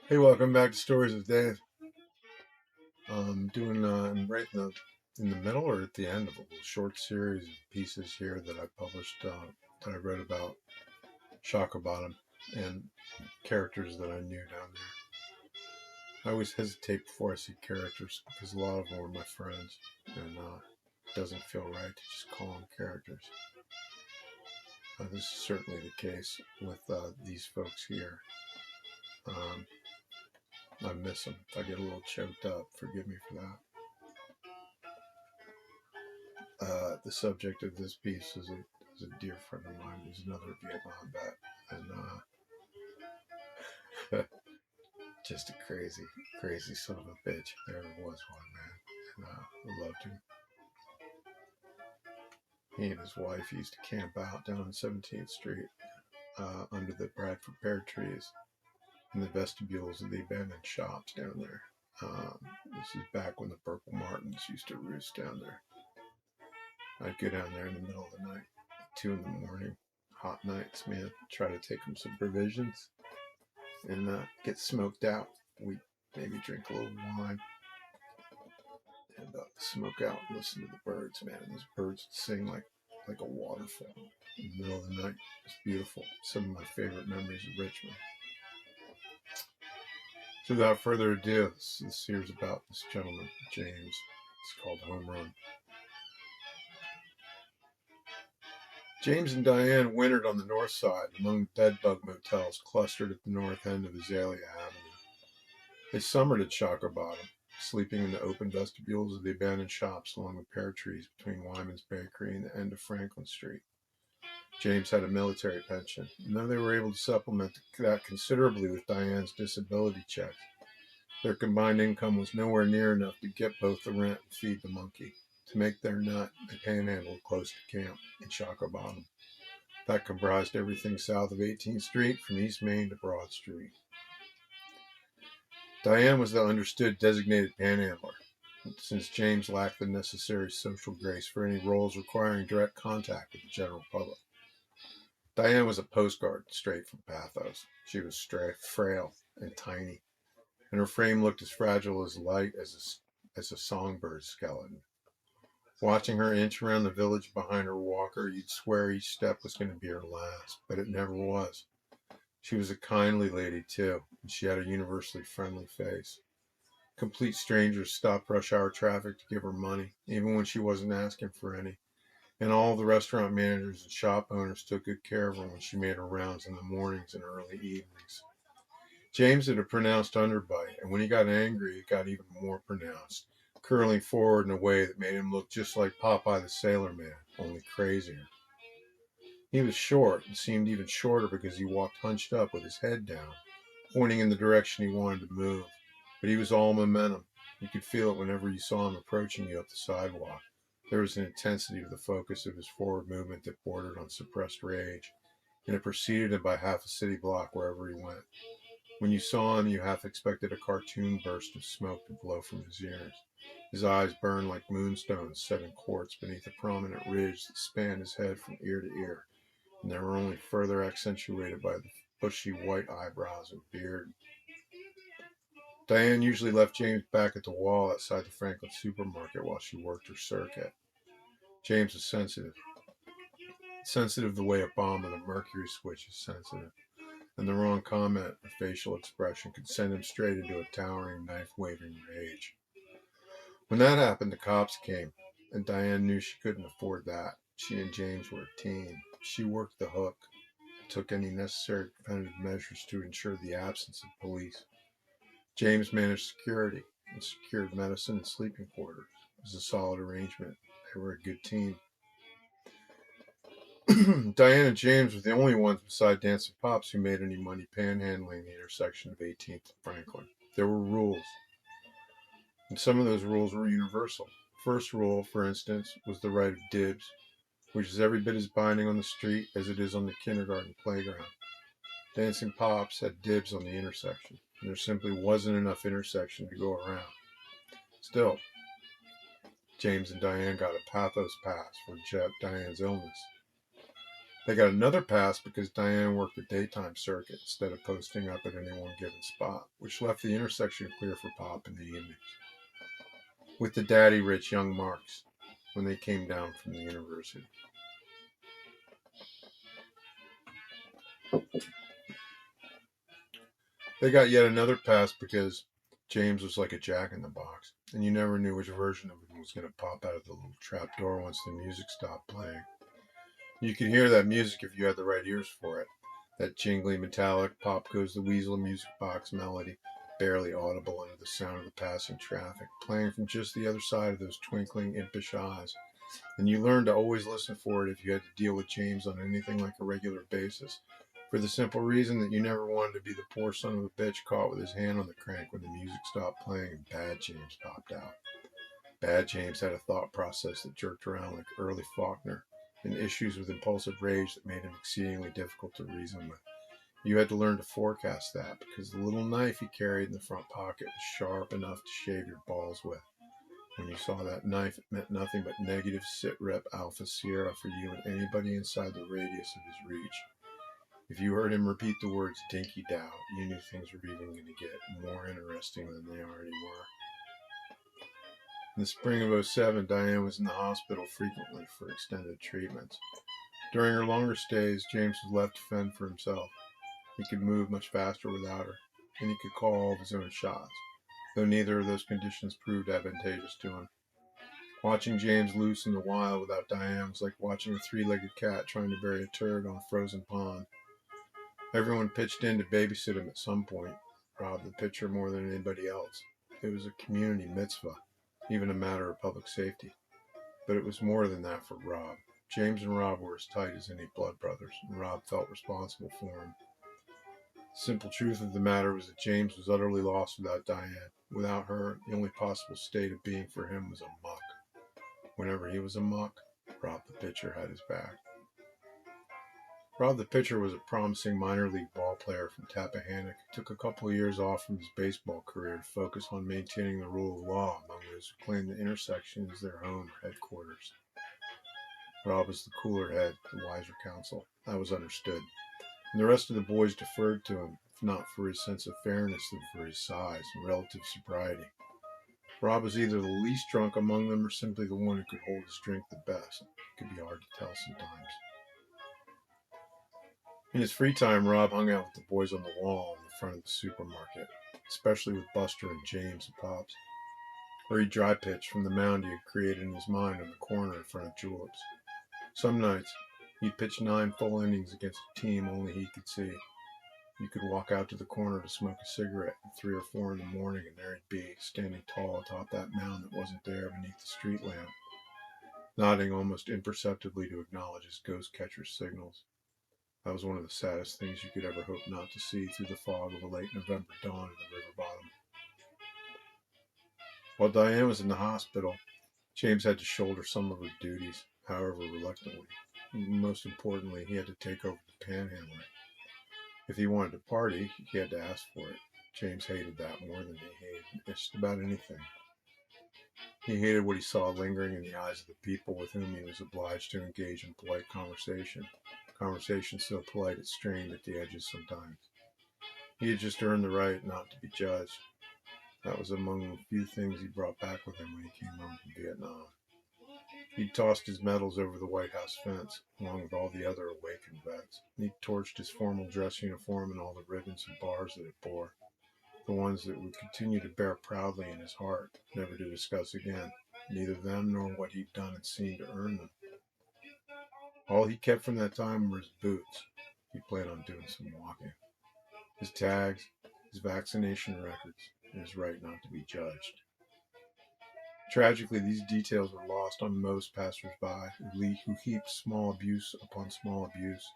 Hey, welcome back to Stories of Dave. I'm right in the middle or at the end of a little short series of pieces here that I published that I wrote about Shaka Bottom and characters that I knew down there. I always hesitate before I see characters because a lot of them were my friends, and it doesn't feel right to just call them characters. This is certainly the case with these folks here. Um, I miss them. If I get a little choked up, forgive me for that. The subject of this piece is a dear friend of mine. He's another Vietnam vet, and just a crazy, crazy son of a bitch. If there ever was one, man. And I loved him. He and his wife used to camp out down on 17th Street under the Bradford pear trees in the vestibules of the abandoned shops down there. This is back when the Purple Martins used to roost down there. I'd go down there in the middle of the night, 2 in the morning, hot nights, man. Try to take them some provisions and get smoked out. We maybe drink a little wine and smoke out and listen to the birds, man. And those birds would sing like a waterfall in the middle of the night. It's beautiful. Some of my favorite memories of Richmond. So without further ado, this here's about this gentleman, James. It's called Home Run. James and Diane wintered on the north side among the bedbug motels clustered at the north end of Azalea Avenue. They summered at Shaka Bottom, sleeping in the open vestibules of the abandoned shops along the pear trees between Wyman's Bakery and the end of Franklin Street. James had a military pension, and though they were able to supplement that considerably with Diane's disability checks, their combined income was nowhere near enough to get both the rent and feed the monkey. To make their nut, they panhandled close to camp in Shaka Bottom. That comprised everything south of 18th Street from East Main to Broad Street. Diane was the understood designated panhandler, since James lacked the necessary social grace for any roles requiring direct contact with the general public. Diane was a postcard straight from pathos. She was frail and tiny, and her frame looked as fragile as light as a songbird skeleton. Watching her inch around the village behind her walker, you'd swear each step was going to be her last, but it never was. She was a kindly lady, too, and she had a universally friendly face. Complete strangers stopped rush hour traffic to give her money, even when she wasn't asking for any. And all the restaurant managers and shop owners took good care of her when she made her rounds in the mornings and early evenings. James had a pronounced underbite, and when he got angry, it got even more pronounced, curling forward in a way that made him look just like Popeye the Sailor Man, only crazier. He was short, and seemed even shorter because he walked hunched up with his head down, pointing in the direction he wanted to move. But he was all momentum. You could feel it whenever you saw him approaching you up the sidewalk. There was an intensity to the focus of his forward movement that bordered on suppressed rage, and it preceded him by half a city block wherever he went. When you saw him, you half expected a cartoon burst of smoke to blow from his ears. His eyes burned like moonstones set in quartz beneath a prominent ridge that spanned his head from ear to ear, and they were only further accentuated by the bushy white eyebrows and beard. Diane usually left James back at the wall outside the Franklin supermarket while she worked her circuit. James was sensitive the way a bomb with a mercury switch is sensitive, and the wrong comment or facial expression could send him straight into a towering, knife-waving rage. When that happened, the cops came, and Diane knew she couldn't afford that. She and James were a team. She worked the hook and took any necessary preventative measures to ensure the absence of police. James managed security and secured medicine and sleeping quarters. It was a solid arrangement. They were a good team. Diane and James were the only ones beside Dancing Pops who made any money panhandling the intersection of 18th and Franklin. There were rules, and some of those rules were universal. First rule, for instance, was the right of dibs, which is every bit as binding on the street as it is on the kindergarten playground. Dancing Pops had dibs on the intersection, and there simply wasn't enough intersection to go around. Still, James and Diane got a pathos pass for Diane's illness. They got another pass because Diane worked the daytime circuit instead of posting up at any one given spot, which left the intersection clear for Pop in the evenings, with the daddy-rich young Marks when they came down from the university. They got yet another pass because James was like a jack-in-the-box, and you never knew which version of him was going to pop out of the little trap door once the music stopped playing. You could hear that music if you had the right ears for it. That jingly, metallic, pop goes the weasel music box melody, barely audible under the sound of the passing traffic, playing from just the other side of those twinkling, impish eyes. And you learned to always listen for it if you had to deal with James on anything like a regular basis, for the simple reason that you never wanted to be the poor son of a bitch caught with his hand on the crank when the music stopped playing and Bad James popped out. Bad James had a thought process that jerked around like early Faulkner, and issues with impulsive rage that made him exceedingly difficult to reason with. You had to learn to forecast that, because the little knife he carried in the front pocket was sharp enough to shave your balls with. When you saw that knife, it meant nothing but negative sit-rep Alpha Sierra for you and anybody inside the radius of his reach. If you heard him repeat the words dinky dow, you knew things were even going to get more interesting than they already were. In the spring of '07, Diane was in the hospital frequently for extended treatments. During her longer stays, James was left to fend for himself. He could move much faster without her, and he could call all of his own shots, though neither of those conditions proved advantageous to him. Watching James loose in the wild without Diane was like watching a three-legged cat trying to bury a turd on a frozen pond. Everyone pitched in to babysit him at some point, Rob the pitcher more than anybody else. It was a community mitzvah, even a matter of public safety. But it was more than that for Rob. James and Rob were as tight as any blood brothers, and Rob felt responsible for him. The simple truth of the matter was that James was utterly lost without Diane. Without her, the only possible state of being for him was a muck. Whenever he was a muck, Rob the pitcher had his back. Rob the pitcher was a promising minor league ball player from Tappahannock who took a couple of years off from his baseball career to focus on maintaining the rule of law among those who claimed the intersection as their home or headquarters. Rob was the cooler head, the wiser counsel. That was understood. And the rest of the boys deferred to him, if not for his sense of fairness, then for his size and relative sobriety. Rob was either the least drunk among them or simply the one who could hold his drink the best. It could be hard to tell sometimes. In his free time, Rob hung out with the boys on the wall in the front of the supermarket, especially with Buster and James and Pops, or he'd dry pitch from the mound he had created in his mind on the corner in front of Juleps. Some nights, he'd pitch 9 full innings against a team only he could see. You could walk out to the corner to smoke a cigarette at 3 or 4 in the morning, and there he'd be, standing tall atop that mound that wasn't there beneath the street lamp, nodding almost imperceptibly to acknowledge his ghost catcher's signals. That was one of the saddest things you could ever hope not to see through the fog of a late November dawn in the river bottom. While Diane was in the hospital, James had to shoulder some of her duties, however reluctantly. Most importantly, he had to take over the panhandling. If he wanted to party, he had to ask for it. James hated that more than he hated just about anything. He hated what he saw lingering in the eyes of the people with whom he was obliged to engage in polite conversation. Conversation so polite it strained at the edges sometimes. He had just earned the right not to be judged. That was among the few things he brought back with him when he came home from Vietnam. He'd tossed his medals over the White House fence, along with all the other awakened vets. He'd torched his formal dress uniform and all the ribbons and bars that it bore, the ones that would continue to bear proudly in his heart, never to discuss again, neither them nor what he'd done and seen to earn them. All he kept from that time were his boots. He planned on doing some walking. His tags, his vaccination records, and his right not to be judged. Tragically, these details were lost on most passers-by who heaped small abuse upon small abuse,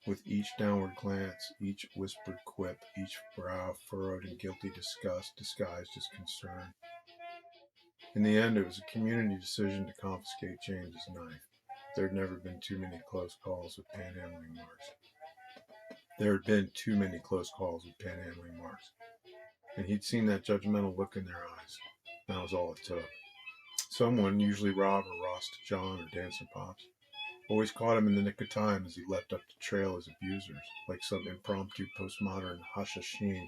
with each downward glance, each whispered quip, each brow furrowed in guilty disgust disguised as concern. In the end, it was a community decision to confiscate James's knife. There had never been too many close calls with panhandling marks. And he'd seen that judgmental look in their eyes. That was all it took. Someone, usually Rob or Ross to John or Dancer Pops, Always caught him in the nick of time as he leapt up to trail his abusers, like some impromptu postmodern Hashashin,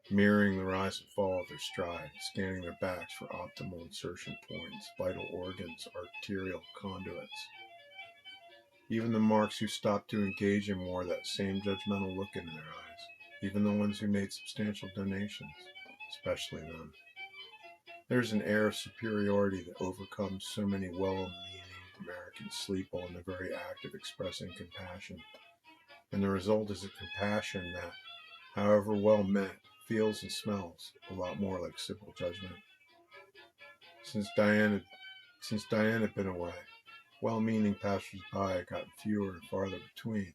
mirroring the rise and fall of their stride, scanning their backs for optimal insertion points, vital organs, arterial conduits. Even the marks who stopped to engage him wore that same judgmental look in their eyes, even the ones who made substantial donations, especially them. There's an air of superiority that overcomes so many well-meaning Americans sleep on the very act of expressing compassion, and the result is a compassion that, however well meant, feels and smells a lot more like simple judgment. Since Diane had been away, well-meaning passers-by had gotten fewer and farther between.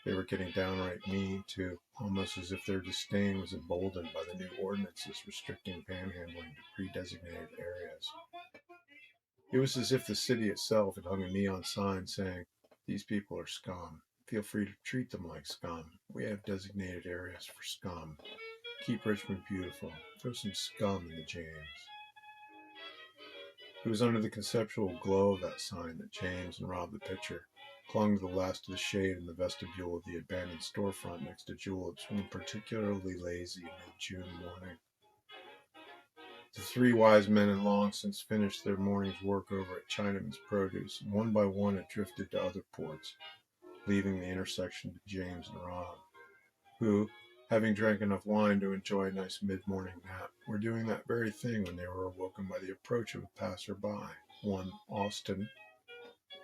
They were getting downright mean, too, almost as if their disdain was emboldened by the new ordinances restricting panhandling to pre-designated areas. It was as if the city itself had hung a neon sign saying, "These people are scum. Feel free to treat them like scum. We have designated areas for scum. Keep Richmond beautiful. Throw some scum in the James." It was under the conceptual glow of that sign that James and Rob the pitcher clung to the last of the shade in the vestibule of the abandoned storefront next to Julep's one particularly lazy mid-June morning. The three wise men had long since finished their morning's work over at Chinaman's Produce, and one by one had drifted to other ports, leaving the intersection to James and Rob, who, having drank enough wine to enjoy a nice mid-morning nap, were doing that very thing when they were awoken by the approach of a passer-by, one Austin,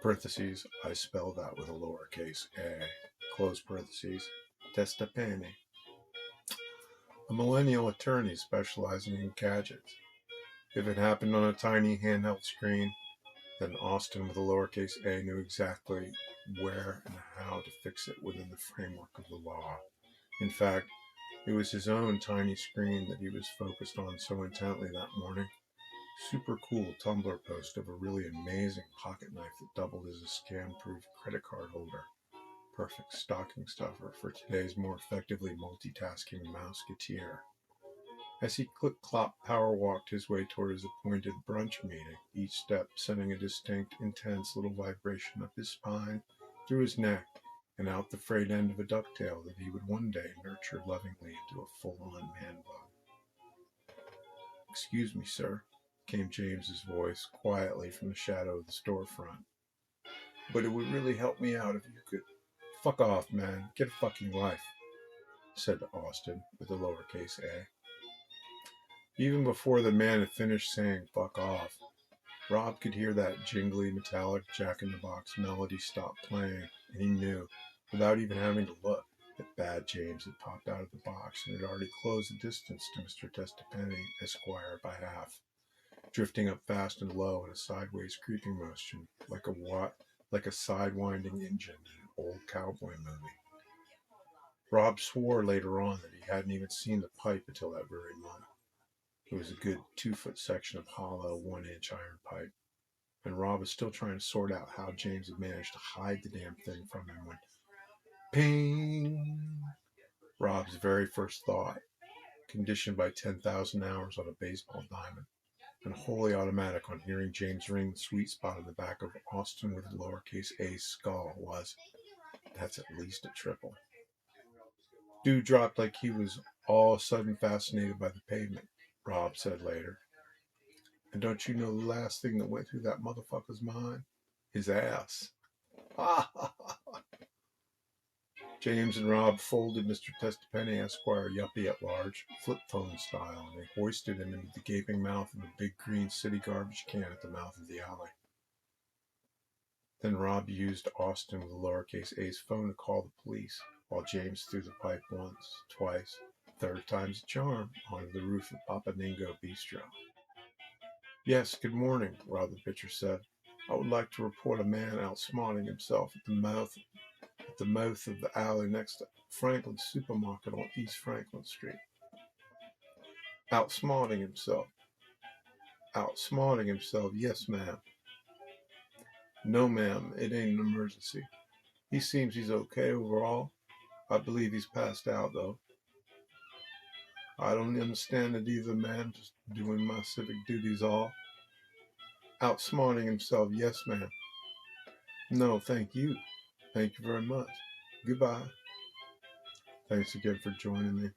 parentheses, I spell that with a lowercase a, close parentheses, Testapane, a millennial attorney specializing in gadgets. If it happened on a tiny handheld screen, then Austin with a lowercase a knew exactly where and how to fix it within the framework of the law. In fact, it was his own tiny screen that he was focused on so intently that morning. Super cool Tumblr post of a really amazing pocket knife that doubled as a scam-proof credit card holder. Perfect stocking stuffer for today's more effectively multitasking mouseketeer. As he clip-clop power-walked his way toward his appointed brunch meeting, each step sending a distinct, intense little vibration up his spine, through his neck, and out the frayed end of a ducktail that he would one day nurture lovingly into a full-on man-bug. "Excuse me, sir," came James's voice, quietly from the shadow of the storefront. "But it would really help me out if you could—" "Fuck off, man. Get a fucking life," said Austin, with a lowercase a. Even before the man had finished saying "fuck off," Rob could hear that jingly, metallic Jack-in-the-Box melody stop playing, and he knew, without even having to look, that Bad James had popped out of the box and had already closed the distance to Mr. Testapane, Esquire, by half, drifting up fast and low in a sideways creeping motion, like a side-winding engine in an old cowboy movie. Rob swore later on that he hadn't even seen the pipe until that very moment. It was a good 2-foot section of hollow 1-inch iron pipe, and Rob was still trying to sort out how James had managed to hide the damn thing from him when ping! Rob's very first thought, conditioned by 10,000 hours on a baseball diamond, and wholly automatic on hearing James ring the sweet spot on the back of Austin with a lowercase a skull, was, "That's at least a triple." Dude dropped like he was all of a sudden fascinated by the pavement, Rob said later. And don't you know the last thing that went through that motherfucker's mind? His ass. James and Rob folded Mr. Testapane, Esquire, yuppie at large, flip phone style, and they hoisted him into the gaping mouth of a big green city garbage can at the mouth of the alley. Then Rob used Austin with a lowercase a's phone to call the police, while James threw the pipe once, twice, third time's a charm, onto the roof of Papa Ningo Bistro. "Yes, good morning," Rob the pitcher said. "I would like to report a man outsmarting himself at the mouth of the alley next to Franklin's Supermarket on East Franklin Street." Outsmarting himself. Outsmarting himself, yes, ma'am. No, ma'am, it ain't an emergency. He seems he's okay overall. I believe he's passed out, though. I don't understand it either, ma'am. Just doing my civic duties all. Outsmarting himself, yes, ma'am. No, thank you. Thank you very much. Goodbye. Thanks again for joining me.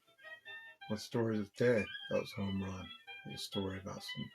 What story of the day? That was Home Run. A story about some